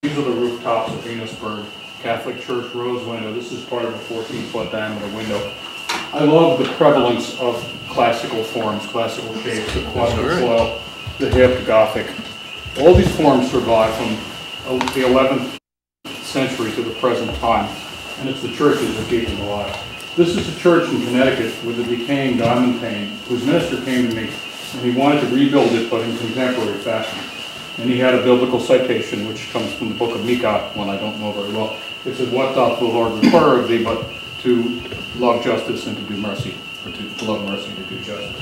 These are the rooftops of Venusburg Catholic Church rose window. This is part of a 14-foot diameter window. I love the prevalence of classical forms, classical shapes, the cluster foil, the hip, Gothic. All these forms survive from the 11th century to the present time, and it's the churches that keep them alive. This is a church in Connecticut with a decaying diamond pane, whose minister came to me, and he wanted to rebuild it, but in contemporary fashion. And he had a biblical citation, which comes from the book of Micah, one I don't know very well. It said, "What doth the Lord require of thee, but to love justice and to do mercy, or to love mercy and to do justice."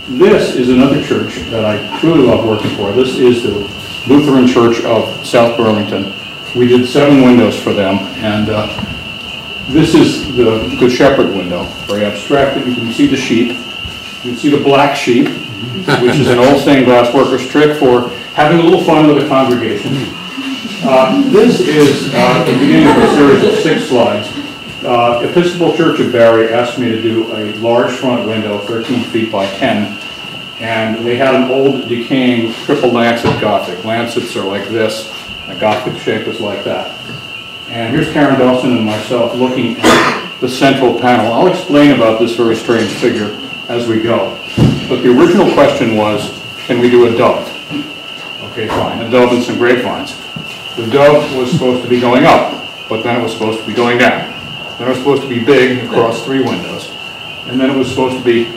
This is another church that I truly love working for. This is the Lutheran Church of South Burlington. We did 7 windows for them, and this is the Good Shepherd window, very abstract. You can see the sheep. You can see the black sheep, which is an old stained glass worker's trick for having a little fun with the congregation. This is the beginning of a series of 6 slides. Episcopal Church of Barry asked me to do a large front window, 13 feet by 10, and they had an old decaying triple lancet Gothic. Lancets are like this, a Gothic shape is like that. And here's Karen Delson and myself looking at the central panel. I'll explain about this very strange figure as we go. But the original question was, can we do a dove? Okay, fine, a dove and some grapevines. The dove was supposed to be going up, but then it was supposed to be going down. Then it was supposed to be big across 3 windows, and then it was supposed to be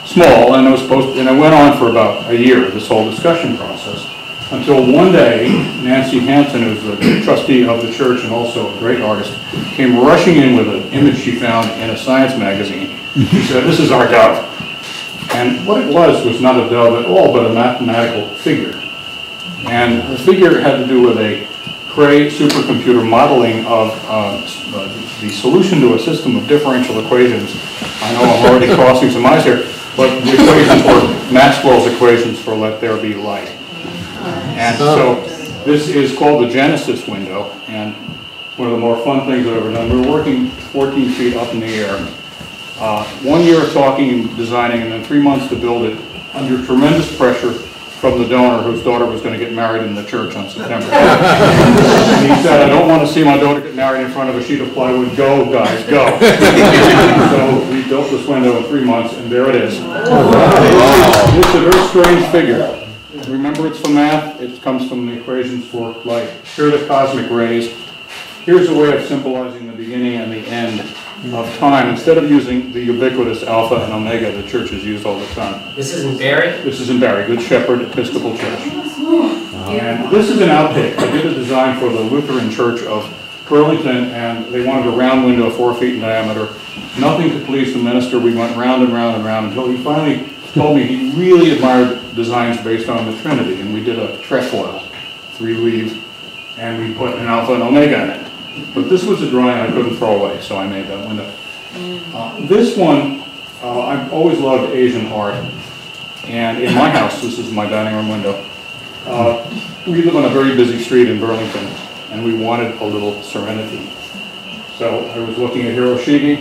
small, and it went on for about a year, this whole discussion process, until one day, Nancy Hansen, who's the trustee of the church and also a great artist, came rushing in with an image she found in a science magazine. She said, "This is our dove." And what it was not a dove at all, but a mathematical figure. And the figure had to do with a Cray supercomputer modeling of the solution to a system of differential equations. I know I'm already crossing some eyes here, but the equations were Maxwell's equations for let there be light. And so this is called the Genesis window, and one of the more fun things I've ever done. We were working 14 feet up in the air. 1 year of talking and designing, and then 3 months to build it under tremendous pressure from the donor whose daughter was going to get married in the church on September 5th. And he said, "I don't want to see my daughter get married in front of a sheet of plywood. Go, guys, go." So we built this window in 3 months, and there it is. It's a very strange figure. Remember, it's from math. It comes from the equations for light. Here are the cosmic rays. Here's a way of symbolizing the beginning and the end of time. Instead of using the ubiquitous alpha and omega the churches use all the time. This is in Barry? This is in Barry, Good Shepherd Episcopal Church. And this is an outtake. I did a design for the Lutheran Church of Burlington, and they wanted a round window 4 feet in diameter. Nothing to please the minister. We went round and round and round until he finally told me he really admired designs based on the Trinity, and we did a trefoil, 3-leave, and we put an alpha and omega in it. But this was a drawing I couldn't throw away, so I made that window. This one, I've always loved Asian art, and in my house, this is my dining room window. We live on a very busy street in Burlington, and we wanted a little serenity. So I was looking at Hiroshige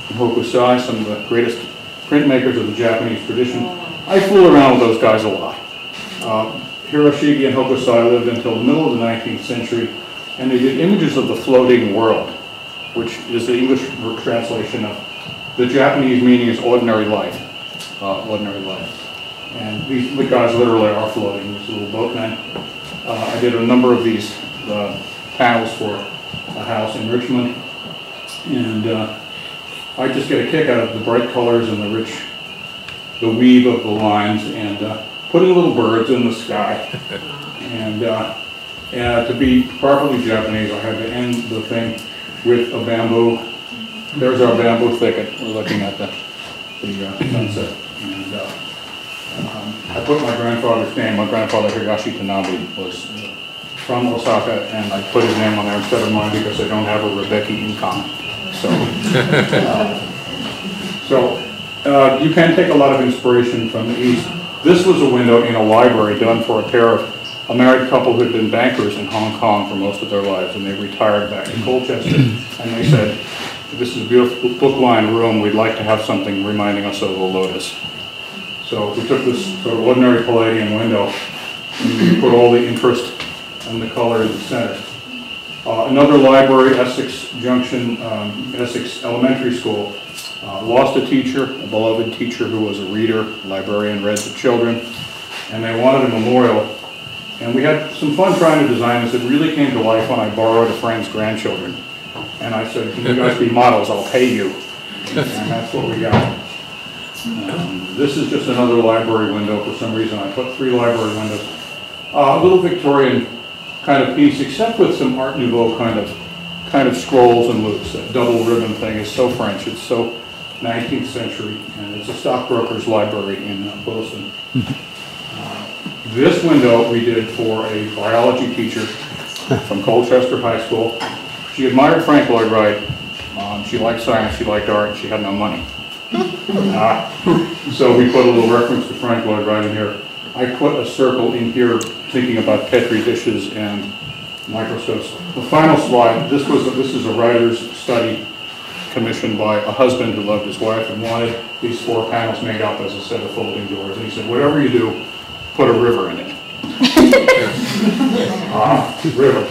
and Hokusai, some of the greatest printmakers of the Japanese tradition. I fool around with those guys a lot. Hiroshige and Hokusai lived until the middle of the 19th century, and they did images of the floating world, which is the English translation of the Japanese meaning is ordinary life. Ordinary life. And the guys literally are floating, these little boatmen. I did a number of these panels for a house in Richmond, and I just get a kick out of the bright colors and the weave of the lines, and putting little birds in the sky. And to be properly Japanese, I had to end the thing with a bamboo. There's our bamboo thicket. We're looking at the sunset. And I put my grandfather's name. My grandfather, Higashi Tanabe, was from Osaka, and I put his name on there instead of mine because I don't have a Ribbecke in common. So you can take a lot of inspiration from the East. This was a window in a library done for a married couple who had been bankers in Hong Kong for most of their lives, and they retired back to Colchester. And they said, "This is a beautiful book-lined room. We'd like to have something reminding us of a lotus." So we took this sort of ordinary Palladian window, and we put all the interest and the color in the center. Another library, Essex Junction, Essex Elementary School, lost a teacher, a beloved teacher who was a reader, librarian, read to children, and they wanted a memorial. And we had some fun trying to design this. It really came to life when I borrowed a friend's grandchildren. And I said, can you guys be models? I'll pay you. And that's what we got. This is just another library window. For some reason, I put 3 library windows. A little Victorian kind of piece, except with some Art Nouveau kind of scrolls and loops. That double ribbon thing is so French. It's so 19th century, and it's a stockbroker's library in Williston. This window we did for a biology teacher from Colchester High School. She admired Frank Lloyd Wright. She liked science, she liked art, and she had no money. So we put a little reference to Frank Lloyd Wright in here. I put a circle in here thinking about Petri dishes and microscopes. The final slide, this is a writer's study commissioned by a husband who loved his wife and wanted these 4 panels made up as a set of folding doors. And he said, whatever you do, put a river in it. River.